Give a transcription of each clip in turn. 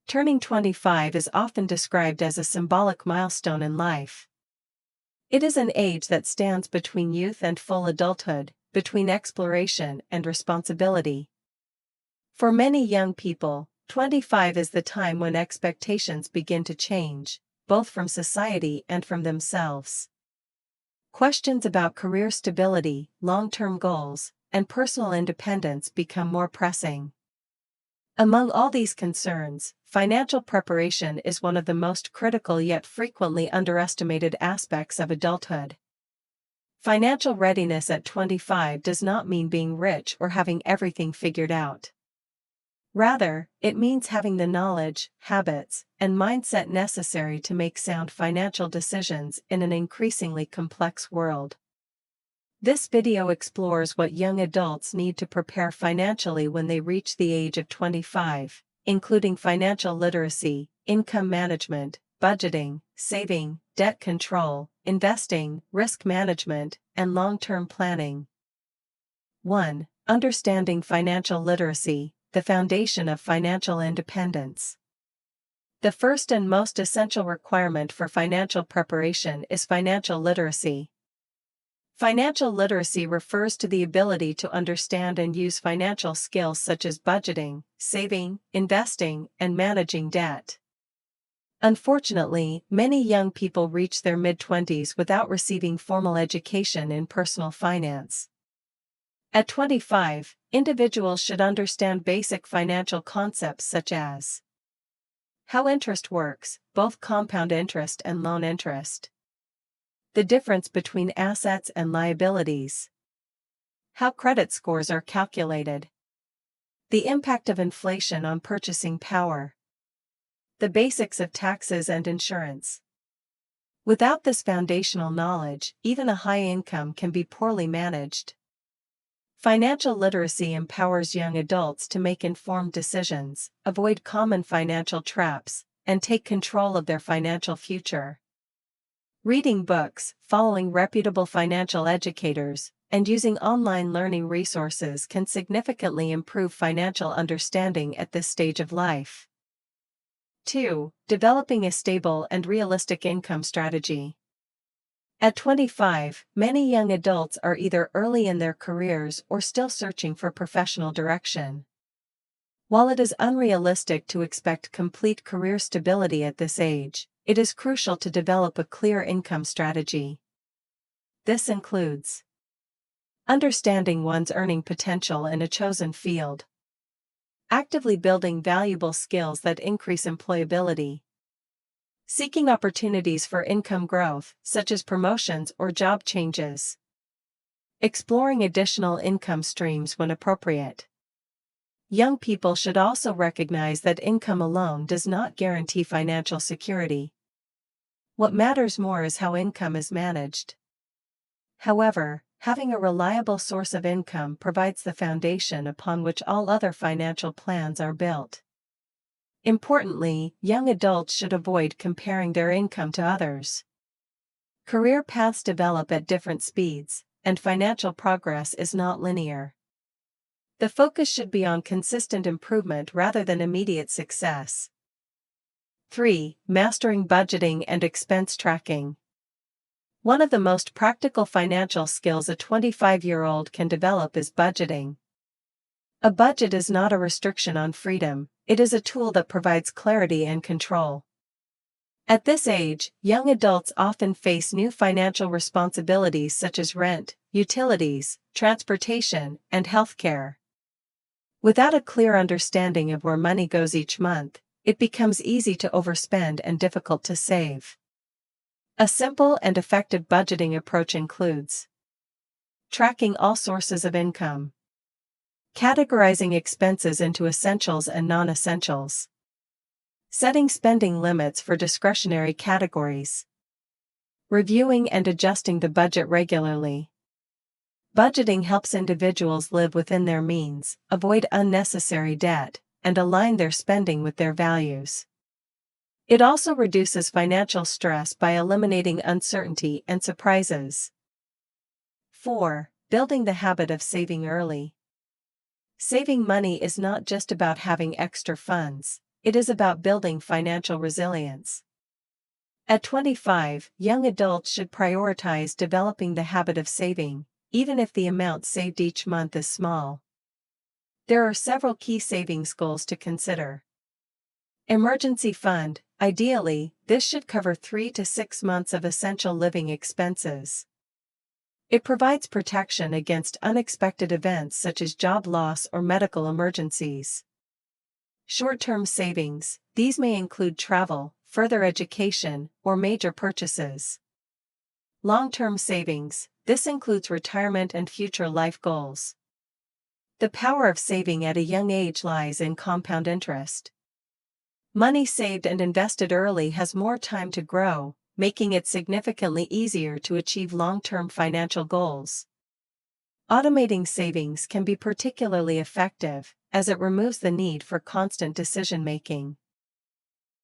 Turning 25 is often described as a symbolic milestone in life. It is an age that stands between youth and full adulthood, between exploration and responsibility. For many young people, 25 is the time when expectations begin to change, both from society and from themselves. Questions about career stability, long-term goals, and personal independence become more pressing. Among all these concerns, financial preparation is one of the most critical yet frequently underestimated aspects of adulthood. Financial readiness at 25 does not mean being rich or having everything figured out. Rather, it means having the knowledge, habits, and mindset necessary to make sound financial decisions in an increasingly complex world. This video explores what young adults need to prepare financially when they reach the age of 25, including financial literacy, income management, budgeting, saving, debt control, investing, risk management, and long-term planning. 1. Understanding financial literacy, the foundation of financial independence. The first and most essential requirement for financial preparation is financial literacy. Financial literacy refers to the ability to understand and use financial skills such as budgeting, saving, investing, and managing debt. Unfortunately, many young people reach their mid-20s without receiving formal education in personal finance. At 25, individuals should understand basic financial concepts such as how interest works, both compound interest and loan interest, the difference between assets and liabilities, how credit scores are calculated, the impact of inflation on purchasing power, the basics of taxes and insurance. Without this foundational knowledge, even a high income can be poorly managed. Financial literacy empowers young adults to make informed decisions, avoid common financial traps, and take control of their financial future. Reading books, following reputable financial educators, and using online learning resources can significantly improve financial understanding at this stage of life. 2. Developing a stable and realistic income strategy. At 25, many young adults are either early in their careers or still searching for professional direction. While it is unrealistic to expect complete career stability at this age, it is crucial to develop a clear income strategy. This includes understanding one's earning potential in a chosen field, actively building valuable skills that increase employability, seeking opportunities for income growth, such as promotions or job changes, exploring additional income streams when appropriate. Young people should also recognize that income alone does not guarantee financial security. What matters more is how income is managed. However, having a reliable source of income provides the foundation upon which all other financial plans are built. Importantly, young adults should avoid comparing their income to others. Career paths develop at different speeds, and financial progress is not linear. The focus should be on consistent improvement rather than immediate success. 3. Mastering budgeting and expense tracking. One of the most practical financial skills a 25-year-old can develop is budgeting. A budget is not a restriction on freedom, it is a tool that provides clarity and control. At this age, young adults often face new financial responsibilities such as rent, utilities, transportation, and healthcare. Without a clear understanding of where money goes each month, it becomes easy to overspend and difficult to save. A simple and effective budgeting approach includes tracking all sources of income, categorizing expenses into essentials and non-essentials, setting spending limits for discretionary categories, reviewing and adjusting the budget regularly. Budgeting helps individuals live within their means, avoid unnecessary debt, and align their spending with their values. It also reduces financial stress by eliminating uncertainty and surprises. 4. Building the habit of saving early. Saving money is not just about having extra funds, it is about building financial resilience. At 25, young adults should prioritize developing the habit of saving, even if the amount saved each month is small. There are several key savings goals to consider. Emergency fund. Ideally, this should cover 3 to 6 months of essential living expenses. It provides protection against unexpected events such as job loss or medical emergencies. Short-term savings. These may include travel, further education, or major purchases. Long-term savings. This includes retirement and future life goals. The power of saving at a young age lies in compound interest. Money saved and invested early has more time to grow, making it significantly easier to achieve long-term financial goals. Automating savings can be particularly effective, as it removes the need for constant decision-making.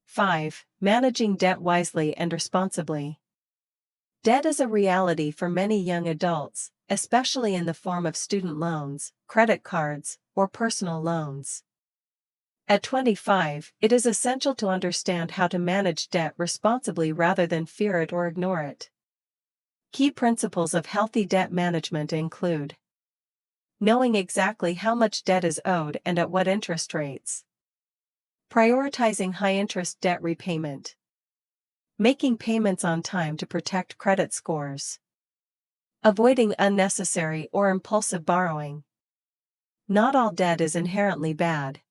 5. Managing debt wisely and responsibly. Debt is a reality for many young adults, especially in the form of student loans, credit cards, or personal loans. At 25, it is essential to understand how to manage debt responsibly rather than fear it or ignore it. Key principles of healthy debt management include knowing exactly how much debt is owed and at what interest rates, prioritizing high-interest debt repayment, making payments on time to protect credit scores, avoiding unnecessary or impulsive borrowing. Not all debt is inherently bad.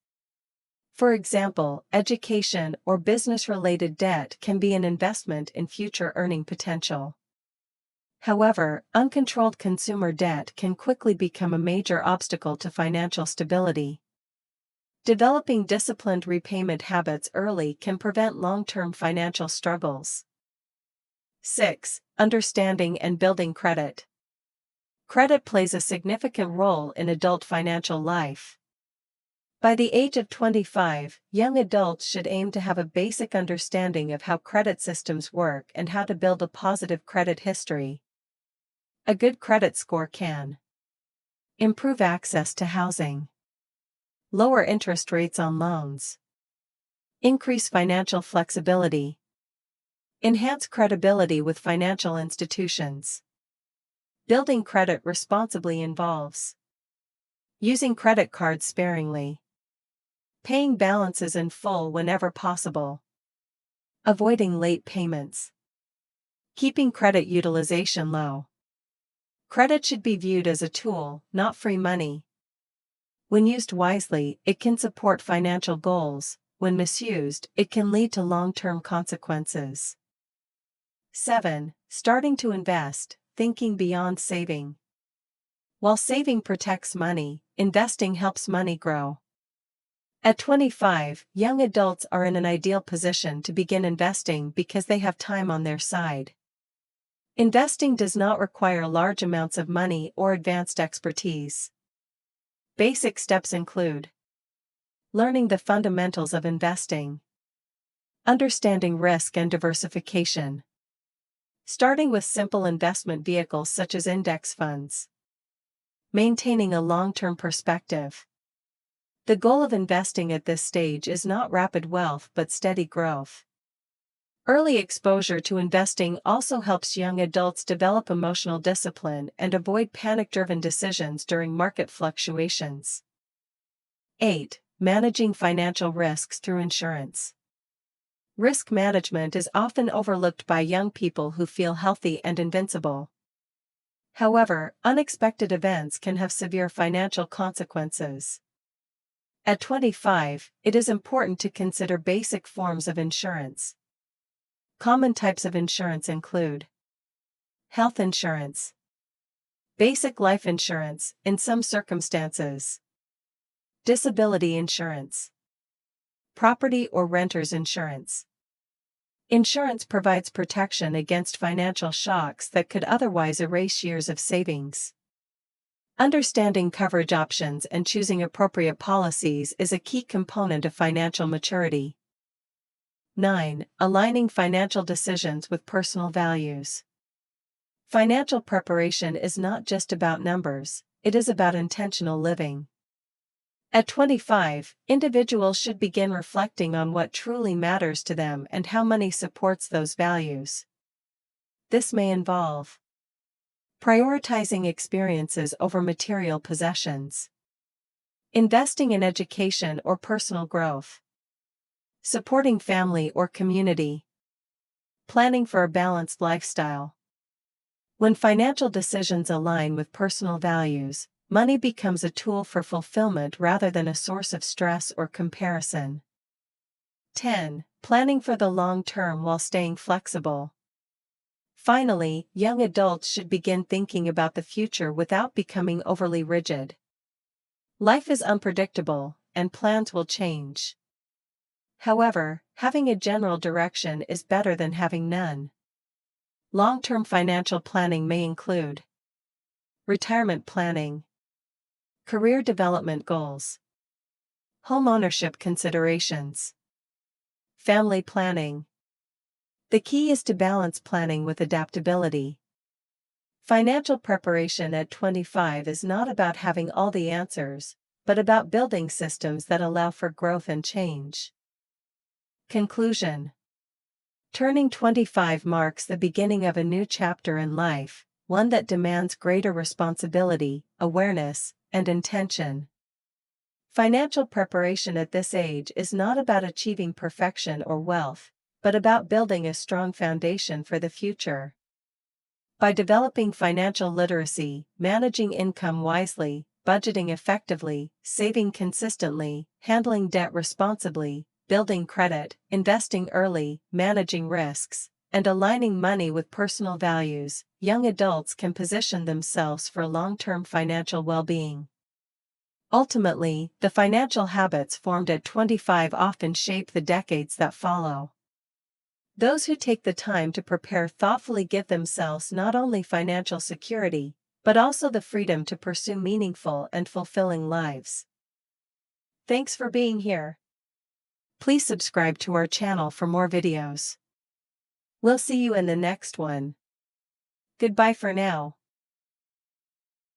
For example, education or business-related debt can be an investment in future earning potential. However, uncontrolled consumer debt can quickly become a major obstacle to financial stability. Developing disciplined repayment habits early can prevent long-term financial struggles. 6. Understanding and building credit. Credit plays a significant role in adult financial life. By the age of 25, young adults should aim to have a basic understanding of how credit systems work and how to build a positive credit history. A good credit score can improve access to housing, lower interest rates on loans, increase financial flexibility, enhance credibility with financial institutions. Building credit responsibly involves using credit cards sparingly, paying balances in full whenever possible, avoiding late payments, keeping credit utilization low. Credit should be viewed as a tool, not free money. When used wisely, it can support financial goals. When misused, it can lead to long-term consequences. 7. Starting to invest, thinking beyond saving. While saving protects money, investing helps money grow. At 25, young adults are in an ideal position to begin investing because they have time on their side. Investing does not require large amounts of money or advanced expertise. Basic steps include learning the fundamentals of investing, understanding risk and diversification, starting with simple investment vehicles such as index funds, maintaining a long-term perspective. The goal of investing at this stage is not rapid wealth but steady growth. Early exposure to investing also helps young adults develop emotional discipline and avoid panic-driven decisions during market fluctuations. 8. Managing financial risks through insurance. Risk management is often overlooked by young people who feel healthy and invincible. However, unexpected events can have severe financial consequences. At 25, it is important to consider basic forms of insurance. Common types of insurance include health insurance, basic life insurance in some circumstances, disability insurance, property or renter's insurance. Insurance provides protection against financial shocks that could otherwise erase years of savings. Understanding coverage options and choosing appropriate policies is a key component of financial maturity. 9. Aligning financial decisions with personal values. Financial preparation is not just about numbers, it is about intentional living. At 25, individuals should begin reflecting on what truly matters to them and how money supports those values. This may involve prioritizing experiences over material possessions, investing in education or personal growth, supporting family or community, planning for a balanced lifestyle. When financial decisions align with personal values, money becomes a tool for fulfillment rather than a source of stress or comparison. 10. Planning for the long term while staying flexible. Finally, young adults should begin thinking about the future without becoming overly rigid. Life is unpredictable, and plans will change. However, having a general direction is better than having none. Long-term financial planning may include retirement planning, career development goals, home ownership considerations, family planning. The key is to balance planning with adaptability. Financial preparation at 25 is not about having all the answers, but about building systems that allow for growth and change. Conclusion. Turning 25 marks the beginning of a new chapter in life, one that demands greater responsibility, awareness, and intention. Financial preparation at this age is not about achieving perfection or wealth, but about building a strong foundation for the future. By developing financial literacy, managing income wisely, budgeting effectively, saving consistently, handling debt responsibly, building credit, investing early, managing risks, and aligning money with personal values, young adults can position themselves for long-term financial well-being. Ultimately, the financial habits formed at 25 often shape the decades that follow. Those who take the time to prepare thoughtfully give themselves not only financial security, but also the freedom to pursue meaningful and fulfilling lives. Thanks for being here. Please subscribe to our channel for more videos. We'll see you in the next one. Goodbye for now.